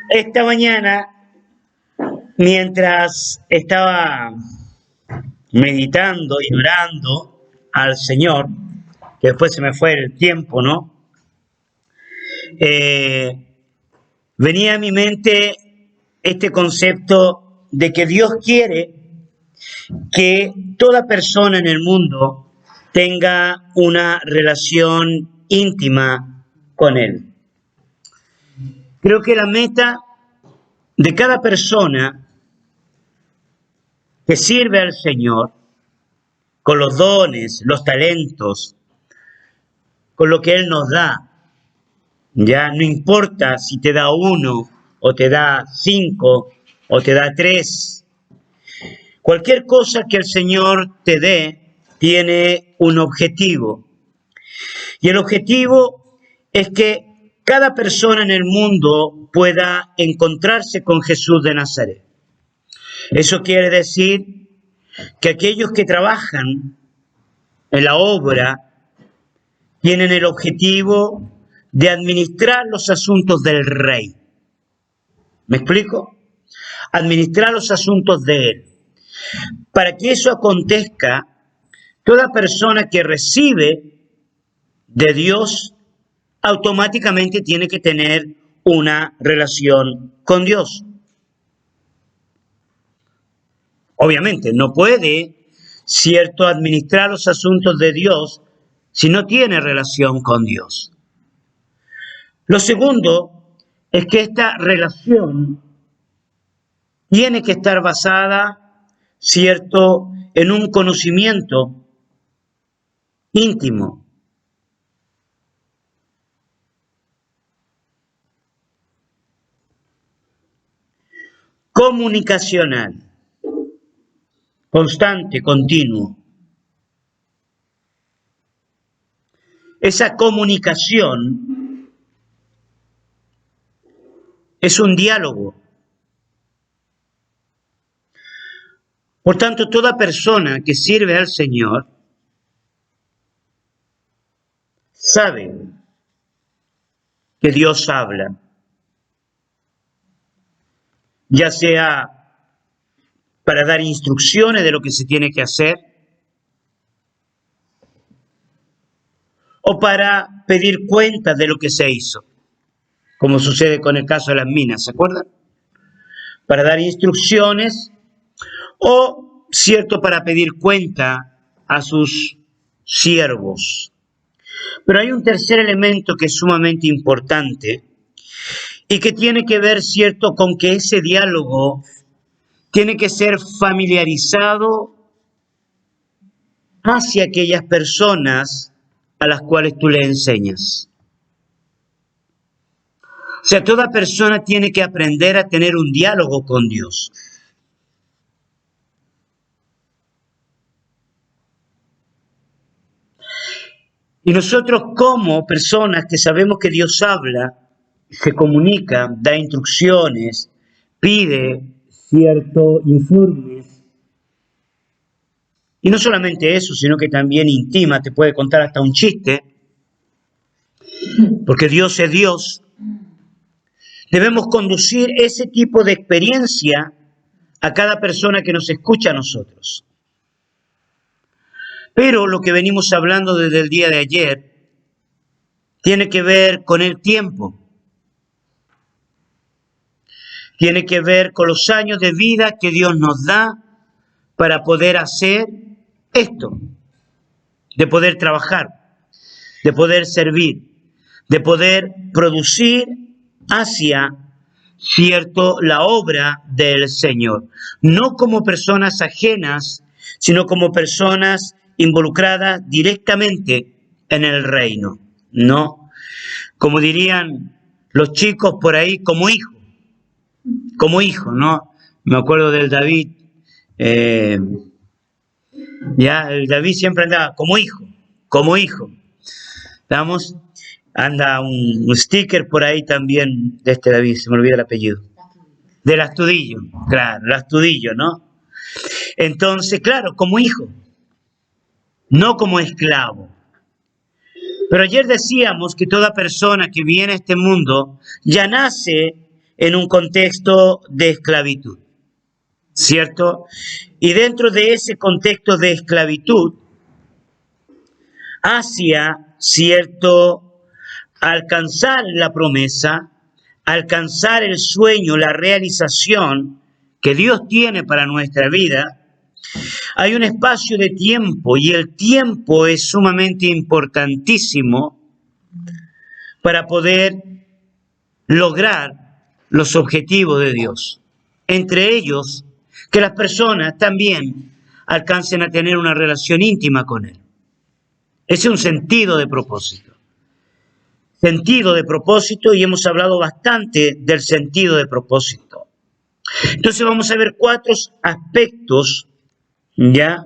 Esta mañana, mientras estaba meditando y orando al Señor, que después se me fue el tiempo, ¿no? Eh, Venía a mi mente este concepto de que Dios quiere que toda persona en el mundo tenga una relación íntima con Él. Creo que la meta de cada persona que sirve al Señor, con los dones, los talentos, con lo que Él nos da, ya no importa si te da 1 o te da 5 o te da 3, cualquier cosa que el Señor te dé tiene un objetivo. Y el objetivo es que cada persona en el mundo pueda encontrarse con Jesús de Nazaret. Eso quiere decir que aquellos que trabajan en la obra tienen el objetivo de administrar los asuntos del rey. ¿Me explico? Administrar los asuntos de él. Para que eso acontezca, toda persona que recibe de Dios automáticamente tiene que tener una relación con Dios. Obviamente, no puede, cierto, administrar los asuntos de Dios si no tiene relación con Dios. Lo segundo es que esta relación tiene que estar basada, cierto, en un conocimiento íntimo. Comunicacional, constante, continuo. Esa comunicación es un diálogo. Por tanto, toda persona que sirve al Señor sabe que Dios habla, ya sea para dar instrucciones de lo que se tiene que hacer o para pedir cuentas de lo que se hizo, como sucede con el caso de las minas, ¿se acuerdan? Para dar instrucciones o, cierto, para pedir cuenta a sus siervos. Pero hay un tercer elemento que es sumamente importante y que tiene que ver, cierto, con que ese diálogo tiene que ser familiarizado hacia aquellas personas a las cuales tú le enseñas. O sea, toda persona tiene que aprender a tener un diálogo con Dios. Y nosotros como personas que sabemos que Dios habla, se comunica, da instrucciones, pide ciertos informes. Y no solamente eso, sino que también intima, te puede contar hasta un chiste, porque Dios es Dios. Debemos conducir ese tipo de experiencia a cada persona que nos escucha a nosotros. Pero lo que venimos hablando desde el día de ayer tiene que ver con el tiempo. Tiene que ver con los años de vida que Dios nos da para poder hacer esto, de poder trabajar, de poder servir, de poder producir hacia, cierto, la obra del Señor. No como personas ajenas, sino como personas involucradas directamente en el reino, ¿no? Como dirían los chicos por ahí, como hijo, ¿no? Me acuerdo del David, ya, el David siempre andaba como hijo. ¿Estamos? Anda un sticker por ahí también de este David, se me olvida el apellido. Del Astudillo, claro, el Astudillo, ¿no? Entonces, claro, como hijo, no como esclavo. Pero ayer decíamos que toda persona que viene a este mundo ya nace en un contexto de esclavitud, ¿cierto? Y dentro de ese contexto de esclavitud, hacia, ¿cierto?, alcanzar la promesa, alcanzar el sueño, la realización que Dios tiene para nuestra vida, hay un espacio de tiempo y el tiempo es sumamente importantísimo para poder lograr los objetivos de Dios. Entre ellos, que las personas también alcancen a tener una relación íntima con Él. Ese es un sentido de propósito. Sentido de propósito, y hemos hablado bastante del sentido de propósito. Entonces vamos a ver 4 aspectos, ¿ya?,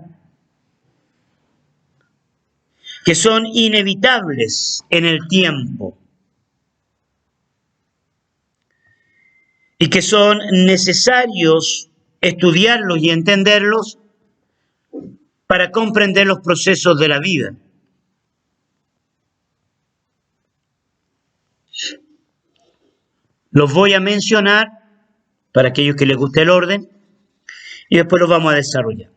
que son inevitables en el tiempo y que son necesarios estudiarlos y entenderlos para comprender los procesos de la vida. Los voy a mencionar para aquellos que les guste el orden y después los vamos a desarrollar.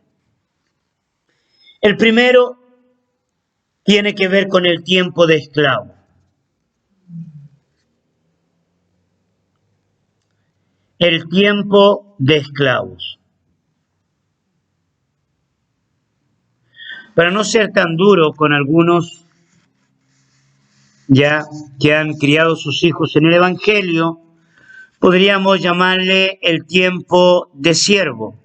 El primero tiene que ver con el tiempo de esclavo. El tiempo de esclavos. Para no ser tan duro con algunos ya que han criado sus hijos en el Evangelio, podríamos llamarle el tiempo de siervo,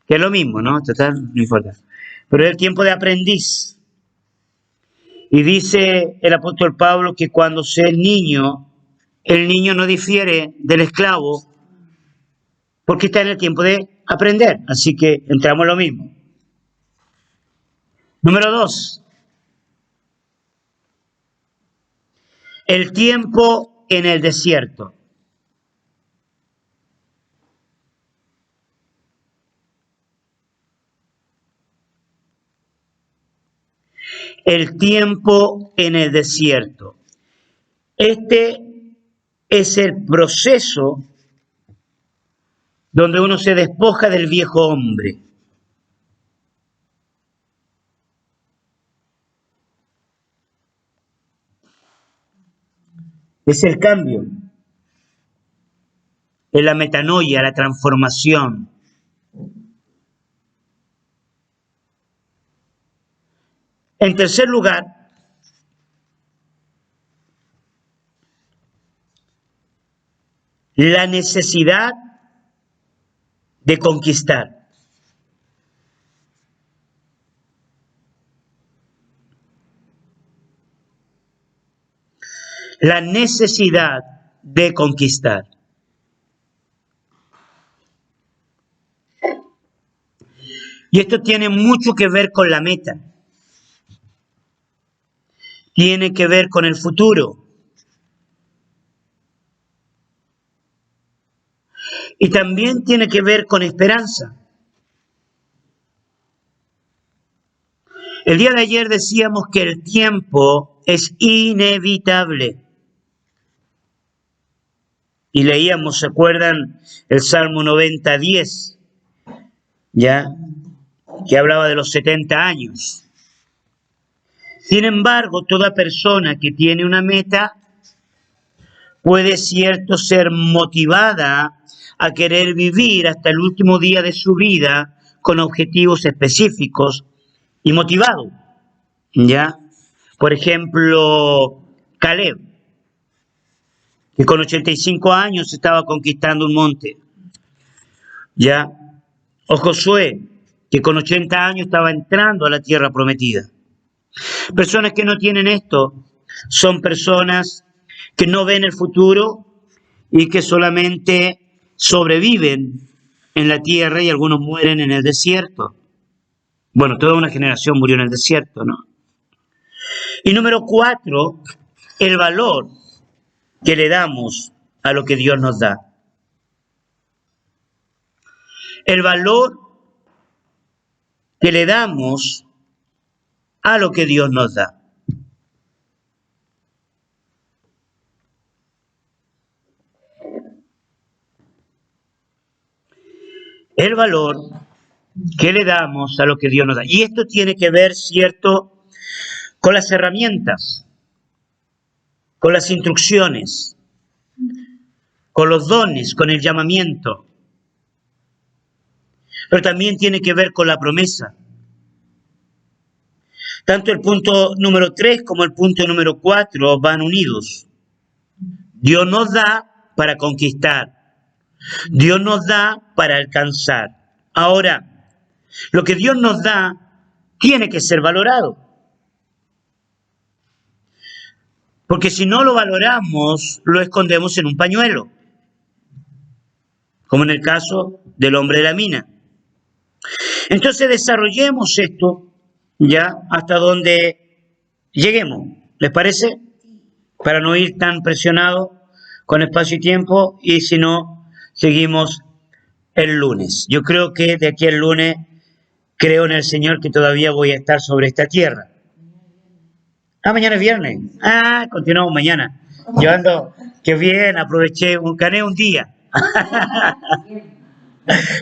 que es lo mismo, ¿no? Total, no importa. Pero es el tiempo de aprendiz. Y dice el apóstol Pablo que cuando se es niño, el niño no difiere del esclavo porque está en el tiempo de aprender. Así que entramos en lo mismo. Número 2. El tiempo en el desierto. El tiempo en el desierto. Este es el proceso donde uno se despoja del viejo hombre. Es el cambio, es la metanoia, la transformación. En tercer lugar, la necesidad de conquistar. La necesidad de conquistar. Y esto tiene mucho que ver con la meta. Tiene que ver con el futuro. Y también tiene que ver con esperanza. El día de ayer decíamos que el tiempo es inevitable. Y leíamos, ¿se acuerdan? El Salmo 90:10, ¿ya?, que hablaba de los 70 años. Sin embargo, toda persona que tiene una meta puede, cierto, ser motivada a querer vivir hasta el último día de su vida con objetivos específicos y motivado, ¿ya? Por ejemplo, Caleb, que con 85 años estaba conquistando un monte, ¿ya? O Josué, que con 80 años estaba entrando a la tierra prometida. Personas que no tienen esto son personas que no ven el futuro y que solamente sobreviven en la tierra y algunos mueren en el desierto. Bueno, toda una generación murió en el desierto, ¿no? Y número 4, el valor que le damos a lo que Dios nos da. El valor que le damos a lo que Dios nos da. El valor que le damos a lo que Dios nos da. Y esto tiene que ver, ¿cierto?, con las herramientas, con las instrucciones, con los dones, con el llamamiento. Pero también tiene que ver con la promesa. Tanto el punto número 3 como el punto número 4 van unidos. Dios nos da para conquistar. Dios nos da para alcanzar. Ahora, lo que Dios nos da tiene que ser valorado. Porque si no lo valoramos, lo escondemos en un pañuelo. Como en el caso del hombre de la mina. Entonces desarrollemos esto ya hasta donde lleguemos. ¿Les parece? Para no ir tan presionados con espacio y tiempo, y si no, seguimos el lunes. Yo creo que de aquí al lunes, creo en el Señor que todavía voy a estar sobre esta tierra. Mañana es viernes. Continuamos mañana. Yo ando, qué bien, aproveché, gané un día.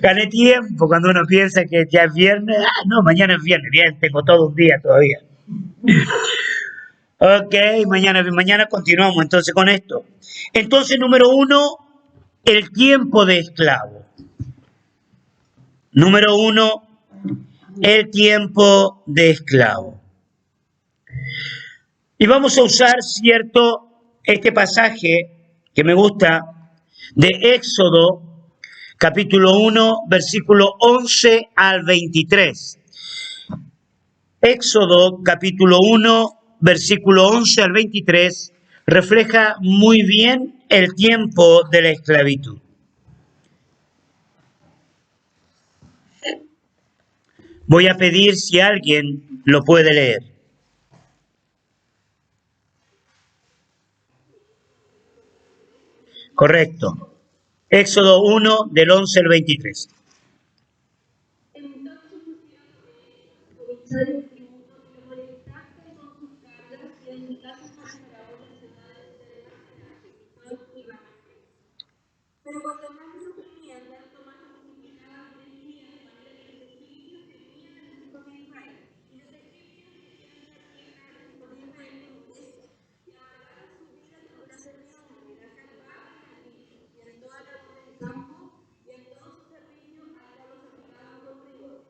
Gané tiempo cuando uno piensa que ya es viernes. No, mañana es viernes. Bien, tengo todo un día todavía. Ok, mañana continuamos entonces con esto. Entonces, número 1, el tiempo de esclavo. Número 1, el tiempo de esclavo. Y vamos a usar, cierto, este pasaje que me gusta de Éxodo, capítulo 1, versículo 11 al 23. Éxodo, capítulo 1, versículo 11 al 23, refleja muy bien el tiempo de la esclavitud. Voy a pedir si alguien lo puede leer. Correcto. Éxodo 1, del 11 al 23. Pero cuando más lo oprimían, tanto más lo multiplicaban de día, de manera que los egipcios temían a los hijos de Israel. Y los egipcios hicieron la tierra a los hijos de Israel por molestia, y alargaron su vida sobre la servidumbre, y la salvaban en el Nilo, y en toda la labor del campo, y en todo su servicio, hasta los obligaban con rigor.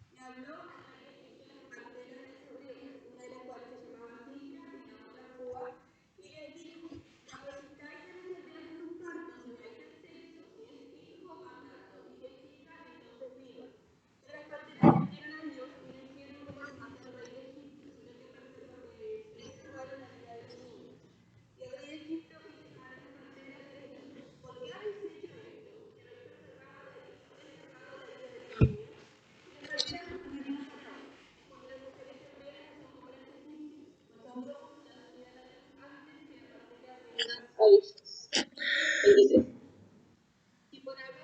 Y habló a la egipcia las parteras de sus reinas, una de las cuales se llamaba Silvia y la otra Púa, y les dijo: cuando asistáis en los días de sus partos, y veáis el sexo, si es hijo, matadlo, y si es hija, entonces viva. Pero las parteras temieron a Dios y no hicieron como lo mandó el rey de Egipto, sino que preservaron la vida de los niños. Y el rey de Egipto dijo a las parteras de Egipto: ¿por qué habéis hecho esto? Que no habéis preservado la vida de los niños. Y las parteras respondieron a Faraón: porque las mujeres hebreas no son como las egipcias, pues son profundas y dan a luz antes que la partera de las países. 23. Y por haber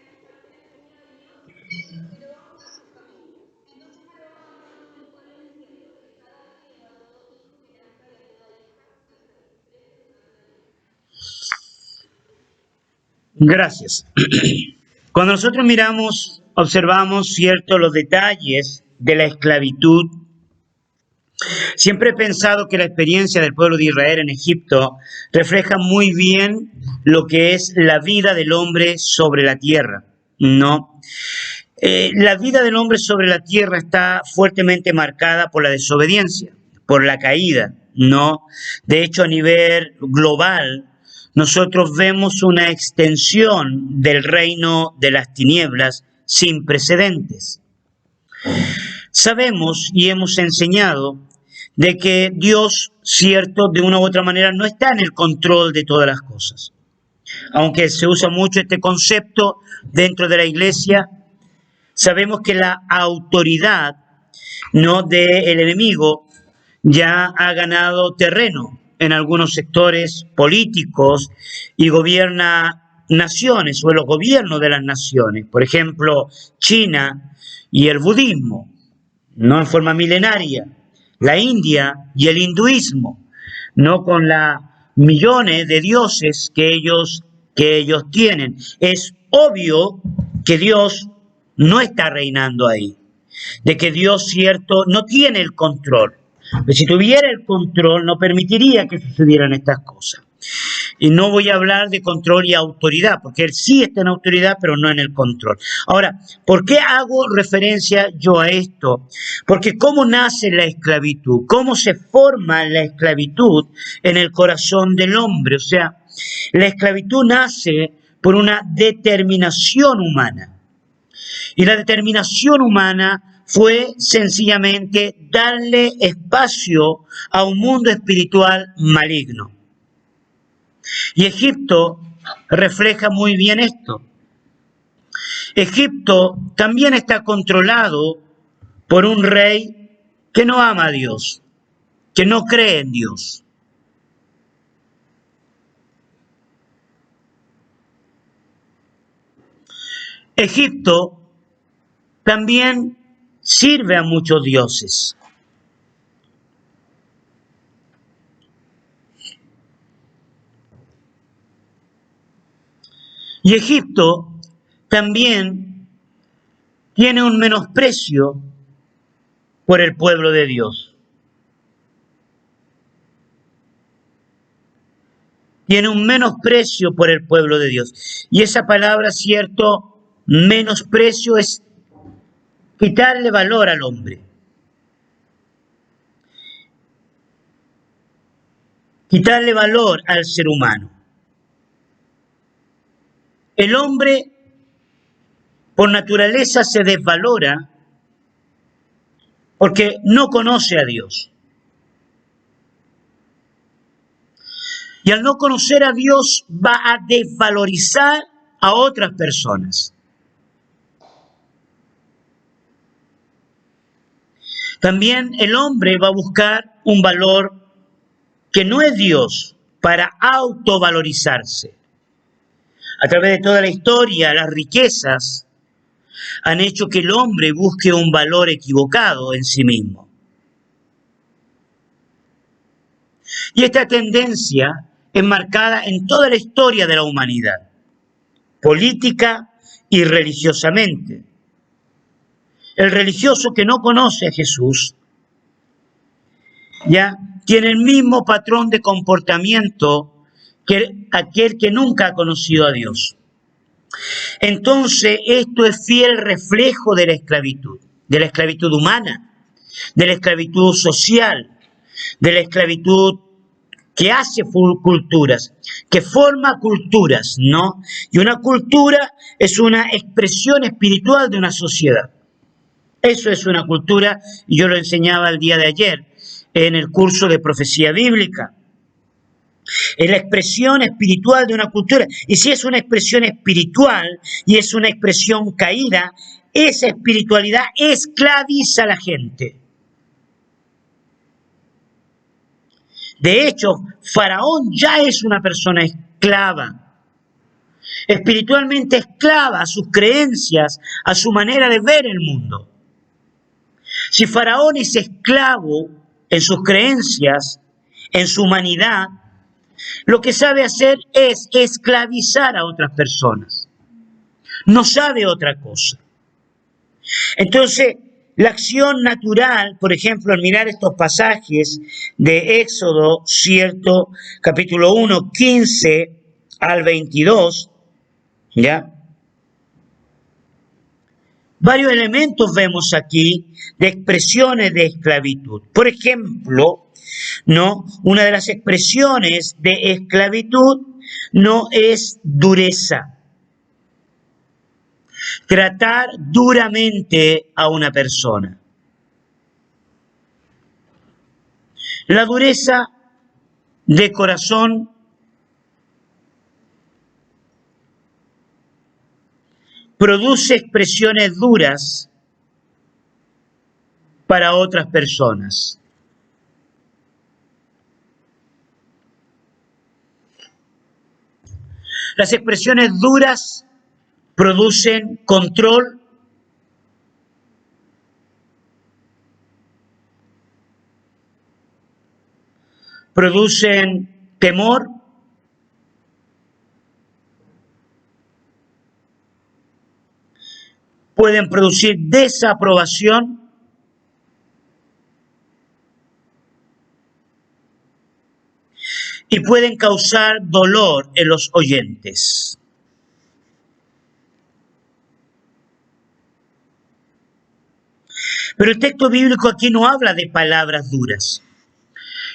las parteras temido a Dios, prosperó a su familia. Entonces Faraón habló a todo el pueblo diciendo: cada día a todo hijo que nazca y a toda hija Gracias. Cuando nosotros miramos, observamos, cierto, los detalles de la esclavitud, siempre he pensado que la experiencia del pueblo de Israel en Egipto refleja muy bien lo que es la vida del hombre sobre la tierra, ¿no? La vida del hombre sobre la tierra está fuertemente marcada por la desobediencia, por la caída, ¿no? De hecho, a nivel global, nosotros vemos una extensión del reino de las tinieblas sin precedentes. Sabemos y hemos enseñado de que Dios, cierto, de una u otra manera, no está en el control de todas las cosas. Aunque se usa mucho este concepto dentro de la iglesia, sabemos que la autoridad, ¿no?, del enemigo ya ha ganado terreno en algunos sectores políticos y gobierna naciones o los gobiernos de las naciones. Por ejemplo, China y el budismo, no en forma milenaria, la India y el hinduismo, no con las millones de dioses que ellos tienen. Es obvio que Dios no está reinando ahí, de que Dios, cierto, no tiene el control. Pero si tuviera el control, no permitiría que sucedieran estas cosas. Y no voy a hablar de control y autoridad, porque él sí está en autoridad, pero no en el control. Ahora, ¿por qué hago referencia yo a esto? Porque cómo nace la esclavitud, cómo se forma la esclavitud en el corazón del hombre. O sea, la esclavitud nace por una determinación humana. Y la determinación humana fue sencillamente darle espacio a un mundo espiritual maligno. Y Egipto refleja muy bien esto. Egipto también está controlado por un rey que no ama a Dios, que no cree en Dios. Egipto también sirve a muchos dioses. Y Egipto también tiene un menosprecio por el pueblo de Dios. Tiene un menosprecio por el pueblo de Dios. Y esa palabra, cierto, menosprecio es quitarle valor al hombre. Quitarle valor al ser humano. El hombre, por naturaleza, se desvalora porque no conoce a Dios. Y al no conocer a Dios, va a desvalorizar a otras personas. También el hombre va a buscar un valor que no es Dios para autovalorizarse. A través de toda la historia, las riquezas han hecho que el hombre busque un valor equivocado en sí mismo. Y esta tendencia es marcada en toda la historia de la humanidad, política y religiosamente. El religioso que no conoce a Jesús ya tiene el mismo patrón de comportamiento que aquel que nunca ha conocido a Dios. Entonces, esto es fiel reflejo de la esclavitud humana, de la esclavitud social, de la esclavitud que hace culturas, que forma culturas, ¿no? Y una cultura es una expresión espiritual de una sociedad. Eso es una cultura, y yo lo enseñaba el día de ayer en el curso de profecía bíblica. Es la expresión espiritual de una cultura. Y si es una expresión espiritual y es una expresión caída, esa espiritualidad esclaviza a la gente. De hecho, Faraón ya es una persona esclava, espiritualmente esclava a sus creencias, a su manera de ver el mundo. Si Faraón es esclavo en sus creencias, en su humanidad, lo que sabe hacer es esclavizar a otras personas. No sabe otra cosa. Entonces, la acción natural, por ejemplo, al mirar estos pasajes de Éxodo, cierto, capítulo 1, 15 al 22, ¿ya? Varios elementos vemos aquí de expresiones de esclavitud. Por ejemplo, ¿no? Una de las expresiones de esclavitud no es dureza. Tratar duramente a una persona. La dureza de corazón produce expresiones duras para otras personas. Las expresiones duras producen control, producen temor, pueden producir desaprobación, y pueden causar dolor en los oyentes. Pero el texto bíblico aquí no habla de palabras duras.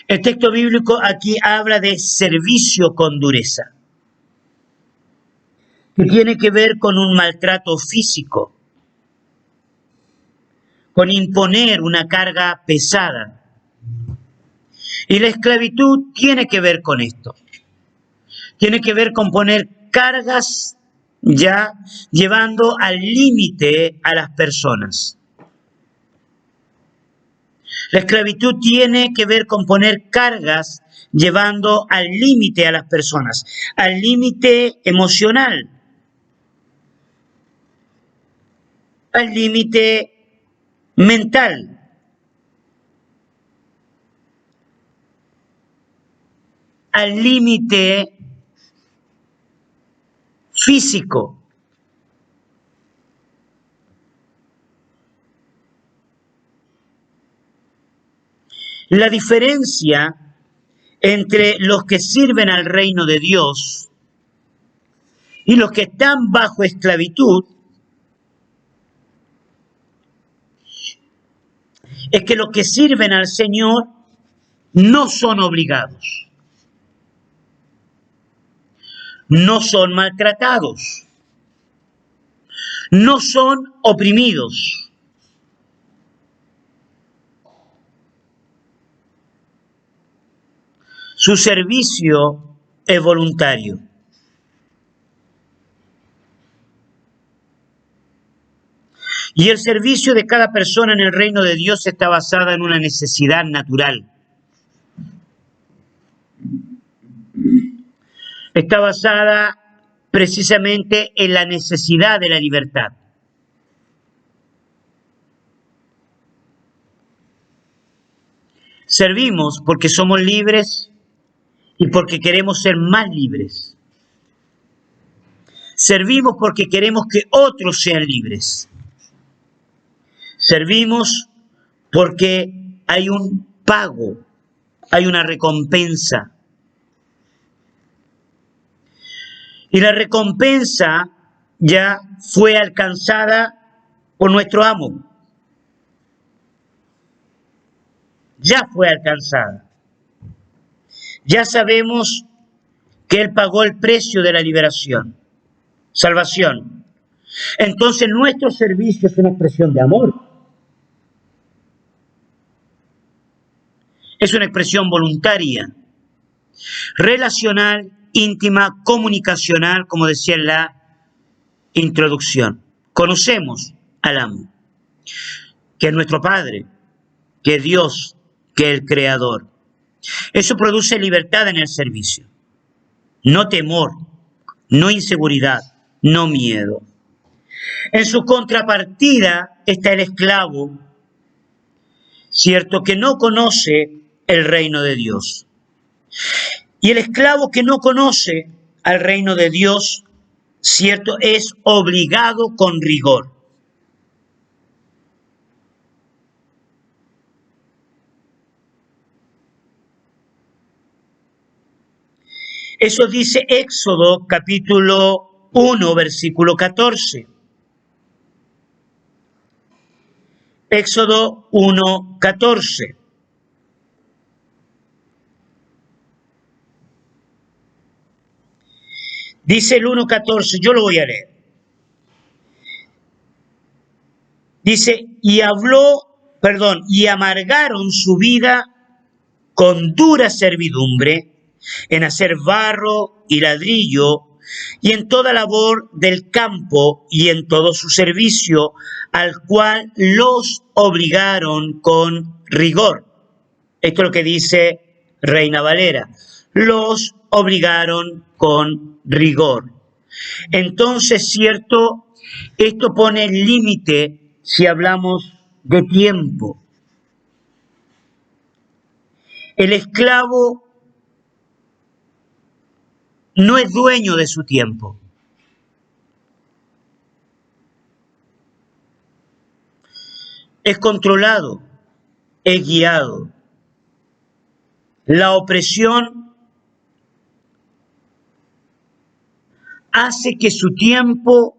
El texto bíblico aquí habla de servicio con dureza, que tiene que ver con un maltrato físico, con imponer una carga pesada. Y la esclavitud tiene que ver con esto. Tiene que ver con poner cargas ya llevando al límite a las personas. La esclavitud tiene que ver con poner cargas llevando al límite a las personas, al límite emocional, al límite mental. Al límite físico. La diferencia entre los que sirven al reino de Dios y los que están bajo esclavitud es que los que sirven al Señor no son obligados. No son maltratados, no son oprimidos. Su servicio es voluntario. Y el servicio de cada persona en el reino de Dios está basada en una necesidad natural. Está basada precisamente en la necesidad de la libertad. Servimos porque somos libres y porque queremos ser más libres. Servimos porque queremos que otros sean libres. Servimos porque hay un pago, hay una recompensa. Y la recompensa ya fue alcanzada por nuestro amo. Ya fue alcanzada. Ya sabemos que Él pagó el precio de la liberación, salvación. Entonces nuestro servicio es una expresión de amor. Es una expresión voluntaria, relacional, íntima, comunicacional, como decía en la introducción. Conocemos al amo, que es nuestro Padre, que es Dios, que es el Creador. Eso produce libertad en el servicio, no temor, no inseguridad, no miedo. En su contrapartida está el esclavo, cierto, que no conoce el reino de Dios. Y el esclavo que no conoce al reino de Dios, cierto, es obligado con rigor. Eso dice Éxodo capítulo 1, versículo 14. Éxodo 1, 14. Dice el 1:14, yo lo voy a leer. Dice, y amargaron su vida con dura servidumbre, en hacer barro y ladrillo, y en toda labor del campo, y en todo su servicio, al cual los obligaron con rigor. Esto es lo que dice Reina Valera. Los obligaron con rigor. Entonces, cierto, esto pone límite si hablamos de tiempo. El esclavo no es dueño de su tiempo. Es controlado, es guiado. La opresión hace que su tiempo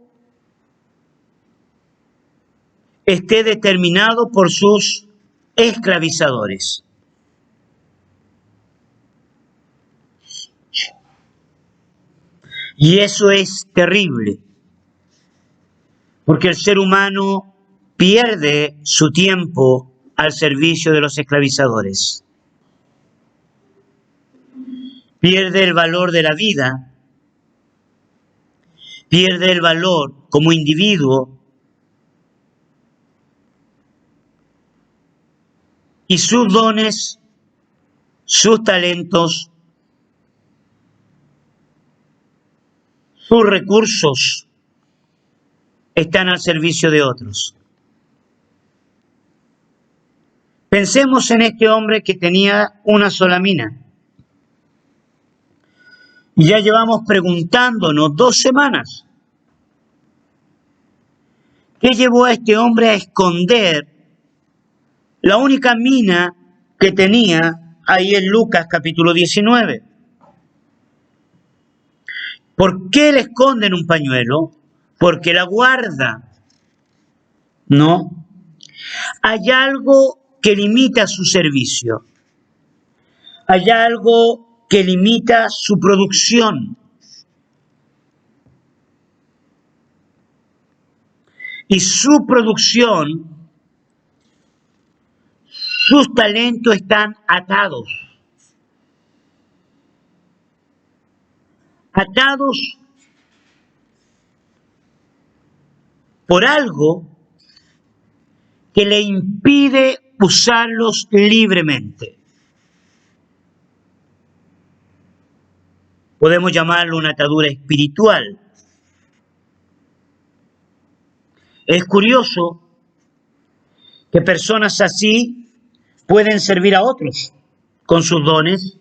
esté determinado por sus esclavizadores. Y eso es terrible, porque el ser humano pierde su tiempo al servicio de los esclavizadores. Pierde el valor de la vida, pierde el valor como individuo y sus dones, sus talentos, sus recursos están al servicio de otros. Pensemos en este hombre que tenía una sola mina. Y ya llevamos preguntándonos 2 semanas. ¿Qué llevó a este hombre a esconder la única mina que tenía ahí en Lucas capítulo 19? ¿Por qué le esconde en un pañuelo? Porque la guarda. No. Hay algo que limita su servicio. Hay algo que limita su producción. Y su producción, sus talentos están atados. Atados por algo que le impide usarlos libremente. Podemos llamarlo una atadura espiritual. Es curioso que personas así pueden servir a otros con sus dones,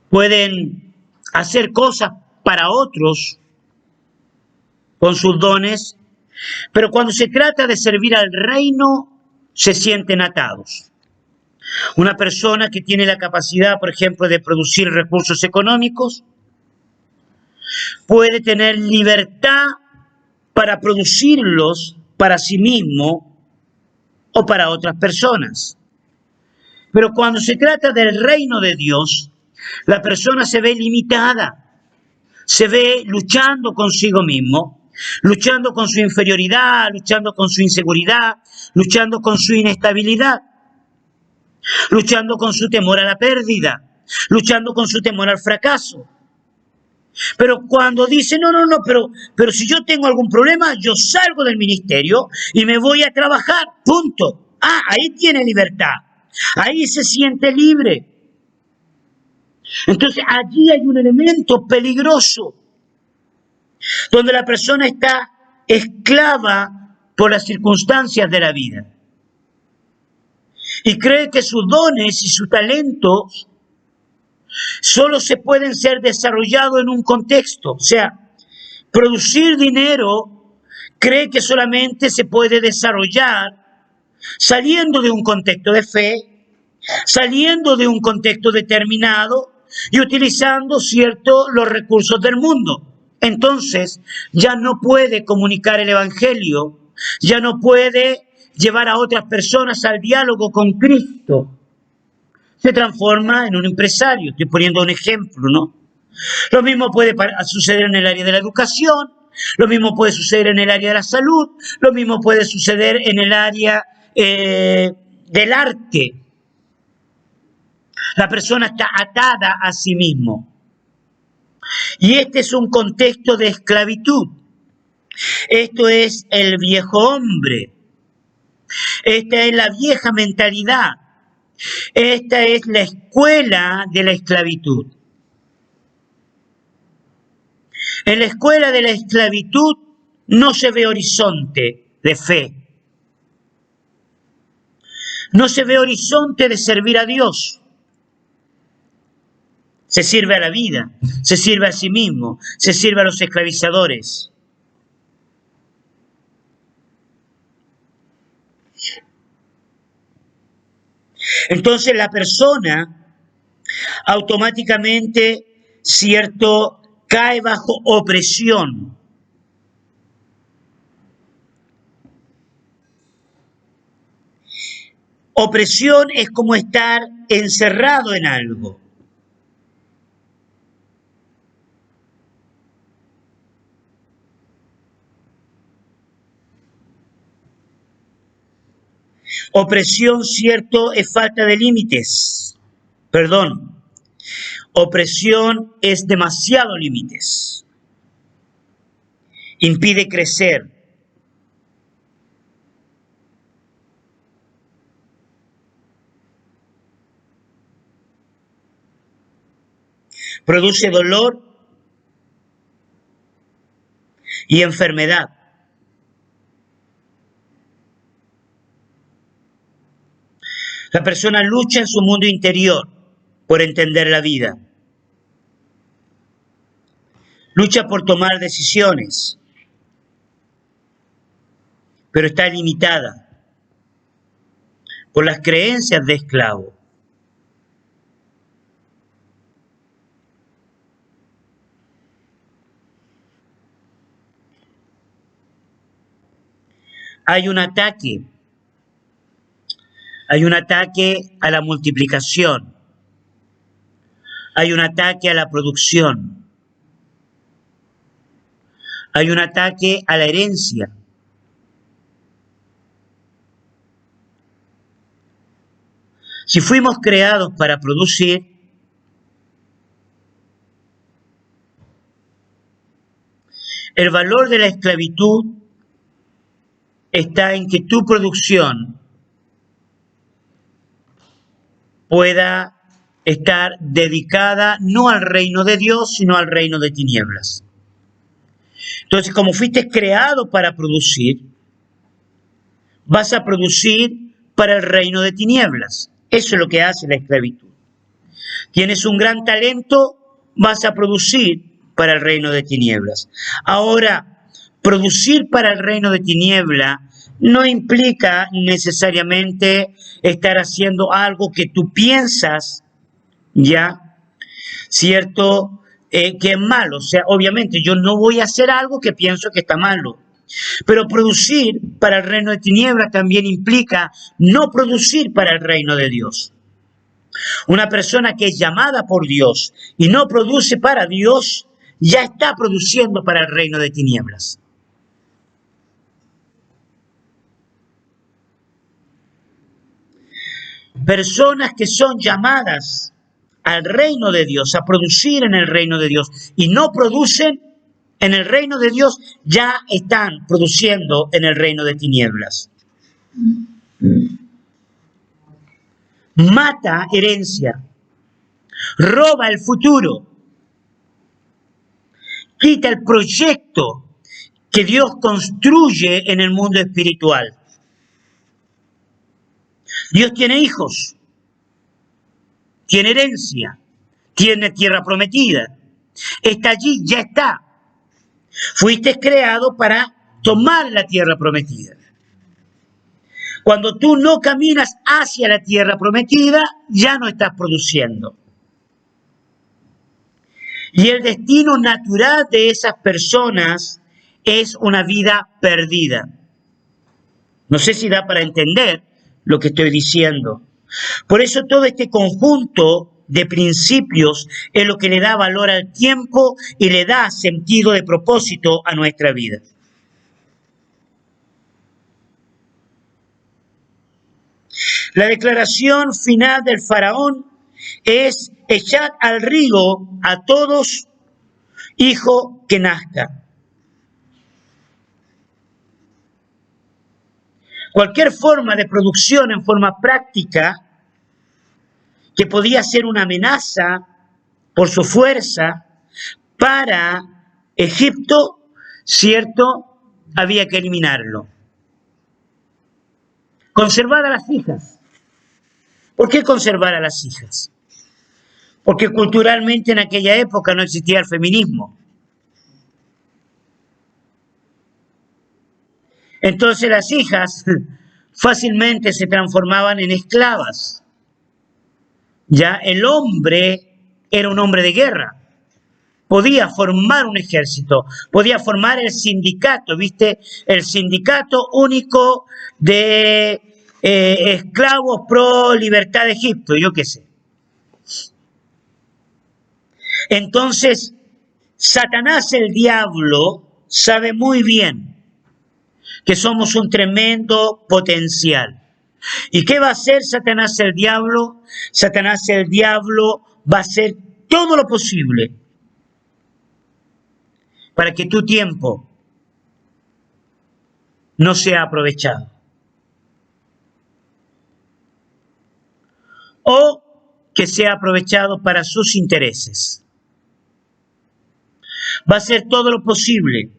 pueden hacer cosas para otros con sus dones, pero cuando se trata de servir al reino, se sienten atados. Una persona que tiene la capacidad, por ejemplo, de producir recursos económicos, puede tener libertad para producirlos para sí mismo o para otras personas. Pero cuando se trata del reino de Dios, la persona se ve limitada, se ve luchando consigo mismo, luchando con su inferioridad, luchando con su inseguridad, luchando con su inestabilidad, luchando con su temor a la pérdida, luchando con su temor al fracaso. Pero cuando dice, no, pero si yo tengo algún problema, yo salgo del ministerio y me voy a trabajar, punto. Ah, ahí tiene libertad, ahí se siente libre. Entonces allí hay un elemento peligroso, donde la persona está esclava por las circunstancias de la vida. Y cree que sus dones y sus talentos solo se pueden ser desarrollados en un contexto. O sea, producir dinero cree que solamente se puede desarrollar saliendo de un contexto de fe, saliendo de un contexto determinado y utilizando los recursos del mundo. Entonces, ya no puede comunicar el evangelio, ya no puede llevar a otras personas al diálogo con Cristo. Se transforma en un empresario. Estoy poniendo un ejemplo, ¿no? Lo mismo puede suceder en el área de la educación, lo mismo puede suceder en el área de la salud, lo mismo puede suceder en el área del arte. La persona está atada a sí mismo. Y este es un contexto de esclavitud. Esto es el viejo hombre. Esta es la vieja mentalidad. Esta es la escuela de la esclavitud. En la escuela de la esclavitud no se ve horizonte de fe. No se ve horizonte de servir a Dios. Se sirve a la vida, se sirve a sí mismo, se sirve a los esclavizadores. Entonces la persona automáticamente, cierto, cae bajo opresión. Opresión es como estar encerrado en algo. Opresión, cierto, es falta de límites. Perdón. Opresión es demasiado límites. Impide crecer. Produce dolor y enfermedad. La persona lucha en su mundo interior por entender la vida. Lucha por tomar decisiones, pero está limitada por las creencias de esclavo. Hay un ataque a la multiplicación, hay un ataque a la producción, hay un ataque a la herencia. Si fuimos creados para producir, el valor de la esclavitud está en que tu producción pueda estar dedicada no al reino de Dios, sino al reino de tinieblas. Entonces, como fuiste creado para producir, vas a producir para el reino de tinieblas. Eso es lo que hace la esclavitud. Tienes un gran talento, vas a producir para el reino de tinieblas. Ahora, producir para el reino de tinieblas no implica necesariamente estar haciendo algo que tú piensas, ¿ya? ¿Cierto? Que es malo. O sea, obviamente yo no voy a hacer algo que pienso que está malo. Pero producir para el reino de tinieblas también implica no producir para el reino de Dios. Una persona que es llamada por Dios y no produce para Dios, ya está produciendo para el reino de tinieblas. Personas que son llamadas al reino de Dios, a producir en el reino de Dios, y no producen en el reino de Dios, ya están produciendo en el reino de tinieblas. Mata herencia, roba el futuro, quita el proyecto que Dios construye en el mundo espiritual. Dios tiene hijos, tiene herencia, tiene tierra prometida, está allí, ya está. Fuiste creado para tomar la tierra prometida. Cuando tú no caminas hacia la tierra prometida, ya no estás produciendo. Y el destino natural de esas personas es una vida perdida. No sé si da para entender lo que estoy diciendo. Por eso todo este conjunto de principios es lo que le da valor al tiempo y le da sentido de propósito a nuestra vida. La declaración final del faraón es: echad al río a todos hijo que nazca. Cualquier forma de producción en forma práctica que podía ser una amenaza por su fuerza para Egipto, ¿cierto? Había que eliminarlo. Conservar a las hijas. ¿Por qué conservar a las hijas? porque culturalmente en aquella época no existía el feminismo. Entonces las hijas fácilmente se transformaban en esclavas. Ya el hombre era un hombre de guerra. Podía formar un ejército, podía formar el sindicato, ¿viste? El sindicato único de esclavos pro libertad de Egipto, yo qué sé. Entonces, Satanás, el diablo, sabe muy bien que somos un tremendo potencial. ¿Y qué va a hacer Satanás el diablo? Satanás el diablo va a hacer todo lo posible para que tu tiempo no sea aprovechado. O que sea aprovechado para sus intereses. Va a hacer todo lo posible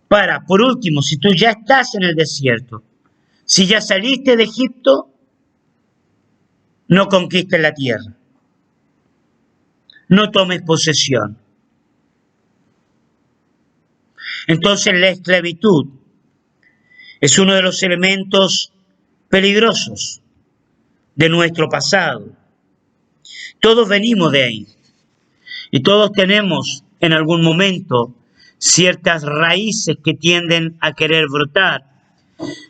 para, por último, si tú ya estás en el desierto, si ya saliste de Egipto, no conquistes la tierra. No tomes posesión. Entonces la esclavitud es uno de los elementos peligrosos de nuestro pasado. Todos venimos de ahí y todos tenemos en algún momento ciertas raíces que tienden a querer brotar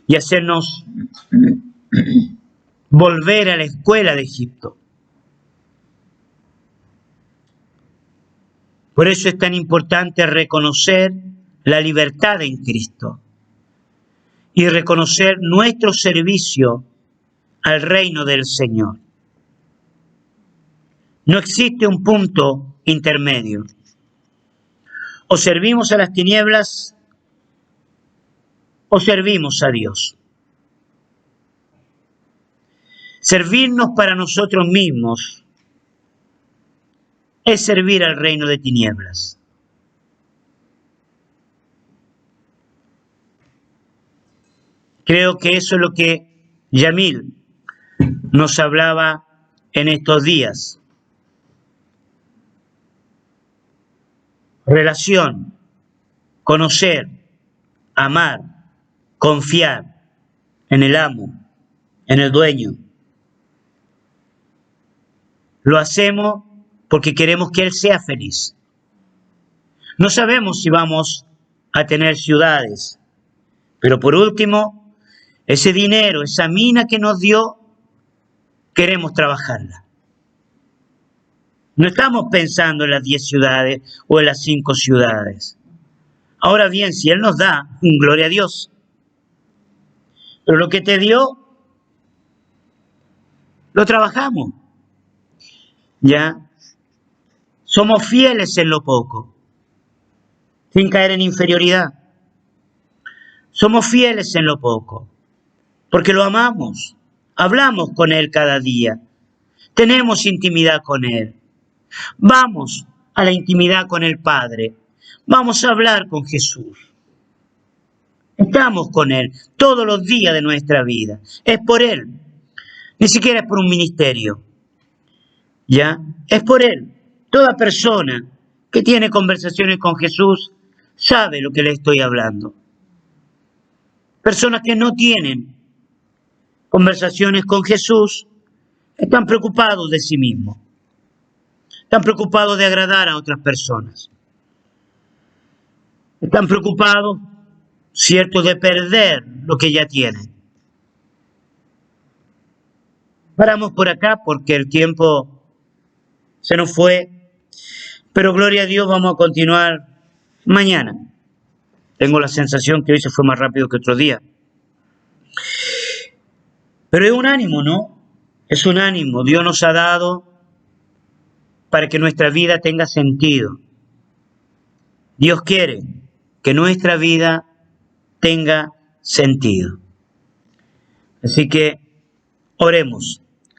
y hacernos volver a la escuela de Egipto. Por eso es tan importante reconocer la libertad en Cristo y reconocer nuestro servicio al reino del Señor. No existe un punto intermedio. O servimos a las tinieblas o servimos a Dios. Servirnos para nosotros mismos es servir al reino de tinieblas. Creo que eso es lo que Yamil nos hablaba en estos días. Relación, conocer, amar, confiar en el amo, en el dueño. Lo hacemos porque queremos que Él sea feliz. No sabemos si vamos a tener ciudades, pero por último, ese dinero, esa mina que nos dio, queremos trabajarla. No estamos pensando en las 10 ciudades o en las 5 ciudades. Ahora bien, si Él nos da, gloria a Dios. Pero lo que te dio, lo trabajamos. ¿Ya? Somos fieles en lo poco, sin caer en inferioridad. Somos fieles en lo poco, porque lo amamos. Hablamos con Él cada día. Tenemos intimidad con Él. Vamos a la intimidad con el Padre. Vamos a hablar con Jesús. Estamos con Él todos los días de nuestra vida. Es por Él. Ni siquiera es por un ministerio. ¿Ya? Es por Él. Toda persona que tiene conversaciones con Jesús sabe lo que le estoy hablando. Personas que no tienen conversaciones con Jesús están preocupados de sí mismos. Están preocupados de agradar a otras personas. Están preocupados, cierto, de perder lo que ya tienen. Paramos por acá porque el tiempo se nos fue, pero gloria a Dios, vamos a continuar mañana. Tengo la sensación que hoy se fue más rápido que otro día. Pero es un ánimo, ¿no? Es un ánimo. Dios nos ha dado para que nuestra vida tenga sentido. Dios quiere que nuestra vida tenga sentido. Así que oremos.